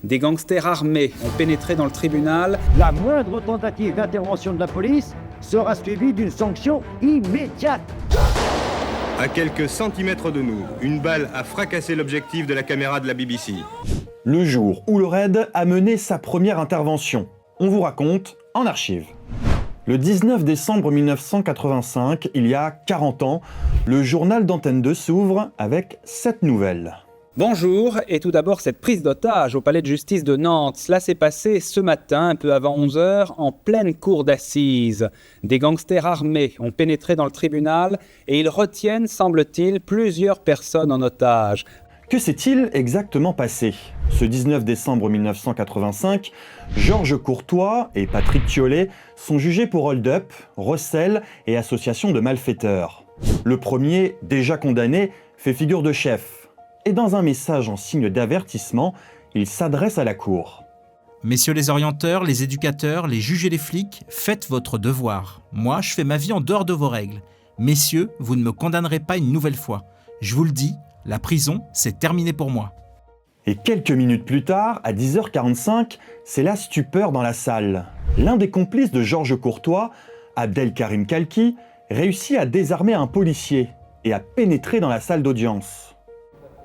Des gangsters armés ont pénétré dans le tribunal. La moindre tentative d'intervention de la police sera suivie d'une sanction immédiate. À quelques centimètres de nous, une balle a fracassé l'objectif de la caméra de la BBC. Le jour où le RAID a mené sa première intervention. On vous raconte en archive. Le 19 décembre 1985, il y a 40 ans, le journal d'Antenne 2 s'ouvre avec cette nouvelle. Bonjour, et tout d'abord cette prise d'otage au palais de justice de Nantes. Cela s'est passé ce matin, un peu avant 11h, en pleine cour d'assises. Des gangsters armés ont pénétré dans le tribunal et ils retiennent, semble-t-il, plusieurs personnes en otage. Que s'est-il exactement passé ? Ce 19 décembre 1985, Georges Courtois et Patrick Thiollet sont jugés pour hold-up, recel et association de malfaiteurs. Le premier, déjà condamné, fait figure de chef. Et dans un message en signe d'avertissement, il s'adresse à la cour. Messieurs les orienteurs, les éducateurs, les juges et les flics, faites votre devoir. Moi, je fais ma vie en dehors de vos règles. Messieurs, vous ne me condamnerez pas une nouvelle fois. Je vous le dis, la prison, c'est terminé pour moi. Et quelques minutes plus tard, à 10h45, c'est la stupeur dans la salle. L'un des complices de Georges Courtois, Abdelkarim Kalki, réussit à désarmer un policier et à pénétrer dans la salle d'audience.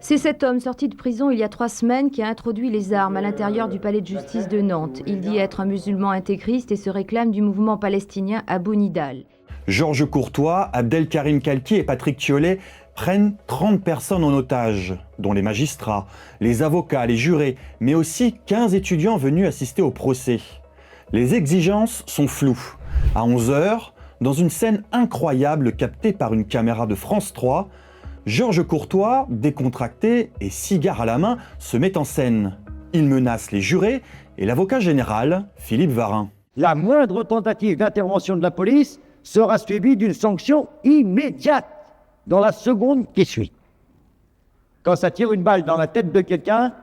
C'est cet homme sorti de prison il y a 3 semaines qui a introduit les armes à l'intérieur du palais de justice de Nantes. Il dit être un musulman intégriste et se réclame du mouvement palestinien Abou Nidal. Georges Courtois, Abdelkarim Kalki et Patrick Thiollet prennent 30 personnes en otage, dont les magistrats, les avocats, les jurés, mais aussi 15 étudiants venus assister au procès. Les exigences sont floues. À 11h, dans une scène incroyable captée par une caméra de France 3, Georges Courtois, décontracté et cigare à la main, se met en scène. Il menace les jurés et l'avocat général, Philippe Varin. La moindre tentative d'intervention de la police sera suivie d'une sanction immédiate dans la seconde qui suit. Quand ça tire une balle dans la tête de quelqu'un,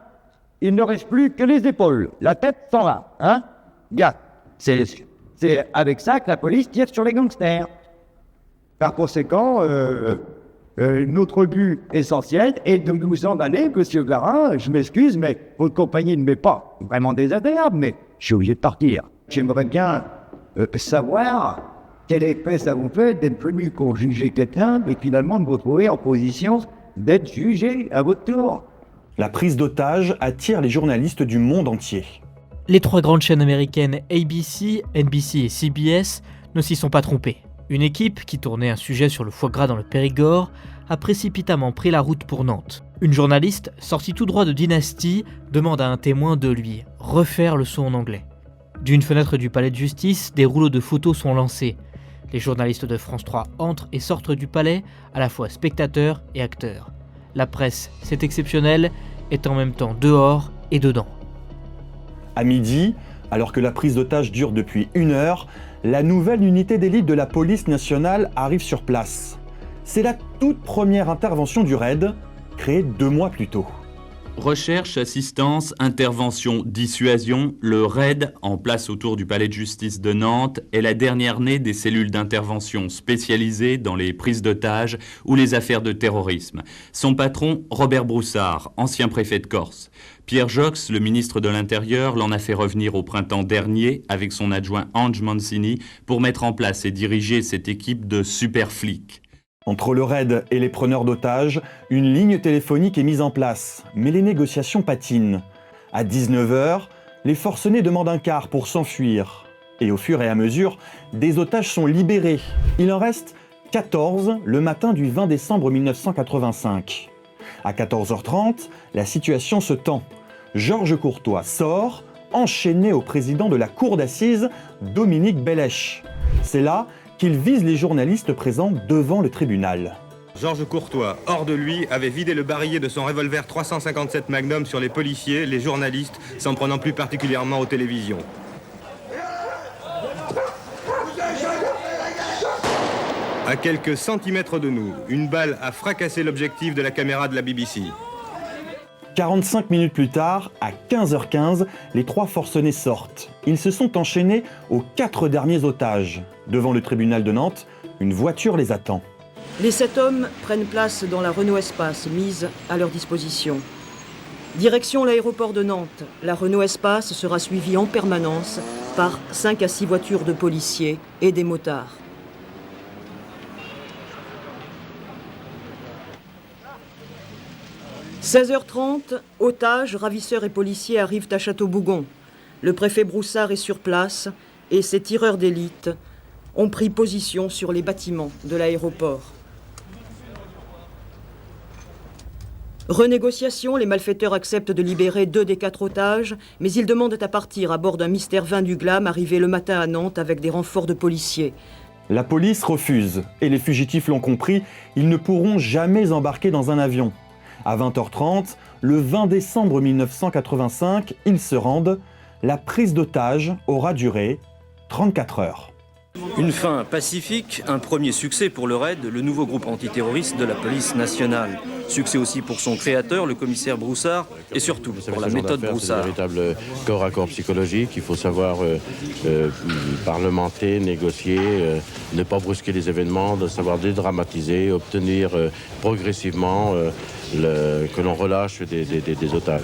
il ne reste plus que les épaules. La tête s'en va, hein ? Bien. C'est avec ça que la police tire sur les gangsters. Par conséquent, notre but essentiel est de nous en aller, monsieur Varin. Je m'excuse, mais votre compagnie ne m'est pas vraiment désagréable, mais je suis obligé de partir. J'aimerais bien savoir quel effet ça vous fait d'être venu pour juger quelqu'un et finalement de vous retrouver en position d'être jugé à votre tour. La prise d'otage attire les journalistes du monde entier. Les 3 grandes chaînes américaines ABC, NBC et CBS ne s'y sont pas trompées. Une équipe qui tournait un sujet sur le foie gras dans le Périgord a précipitamment pris la route pour Nantes. Une journaliste, sortie tout droit de Dynasty, demande à un témoin de lui refaire le son en anglais. D'une fenêtre du palais de justice, des rouleaux de photos sont lancés. Les journalistes de France 3 entrent et sortent du palais, à la fois spectateurs et acteurs. La presse, c'est exceptionnel, est en même temps dehors et dedans. À midi, alors que la prise d'otage dure depuis 1 heure, la nouvelle unité d'élite de la police nationale arrive sur place. C'est la toute première intervention du RAID, créée 2 mois plus tôt. Recherche, assistance, intervention, dissuasion, le RAID, en place autour du palais de justice de Nantes, est la dernière née des cellules d'intervention spécialisées dans les prises d'otages ou les affaires de terrorisme. Son patron, Robert Broussard, ancien préfet de Corse. Pierre Jox, le ministre de l'Intérieur, l'en a fait revenir au printemps dernier avec son adjoint Ange Mancini pour mettre en place et diriger cette équipe de super flics. Entre le RAID et les preneurs d'otages, une ligne téléphonique est mise en place, mais les négociations patinent. À 19h, les forcenés demandent un quart pour s'enfuir. Et au fur et à mesure, des otages sont libérés. Il en reste 14 le matin du 20 décembre 1985. À 14h30, la situation se tend. Georges Courtois sort, enchaîné au président de la cour d'assises, Dominique Bellèche. C'est là qu'il vise les journalistes présents devant le tribunal. Georges Courtois, hors de lui, avait vidé le barillet de son revolver 357 Magnum sur les policiers, les journalistes, s'en prenant plus particulièrement aux télévisions. À quelques centimètres de nous, une balle a fracassé l'objectif de la caméra de la BBC. 45 minutes plus tard, à 15h15, les 3 forcenés sortent. Ils se sont enchaînés aux 4 derniers otages. Devant le tribunal de Nantes, une voiture les attend. Les 7 hommes prennent place dans la Renault Espace mise à leur disposition. Direction l'aéroport de Nantes. La Renault Espace sera suivie en permanence par 5 à 6 voitures de policiers et des motards. « 16h30, otages, ravisseurs et policiers arrivent à Château-Bougon. Le préfet Broussard est sur place et ses tireurs d'élite ont pris position sur les bâtiments de l'aéroport. Renégociation, les malfaiteurs acceptent de libérer 2 des 4 otages, mais ils demandent à partir à bord d'un Mystère 20 du Glam arrivé le matin à Nantes avec des renforts de policiers. La police refuse, et les fugitifs l'ont compris, ils ne pourront jamais embarquer dans un avion. À 20h30, le 20 décembre 1985, ils se rendent. La prise d'otage aura duré 34 heures. Une fin pacifique, un premier succès pour le RAID, le nouveau groupe antiterroriste de la police nationale. Succès aussi pour son créateur, le commissaire Broussard, et surtout pour la méthode Broussard. C'est un véritable corps à corps psychologique. Il faut savoir parlementer, négocier, ne pas brusquer les événements, de savoir dédramatiser, obtenir progressivement que l'on relâche des otages.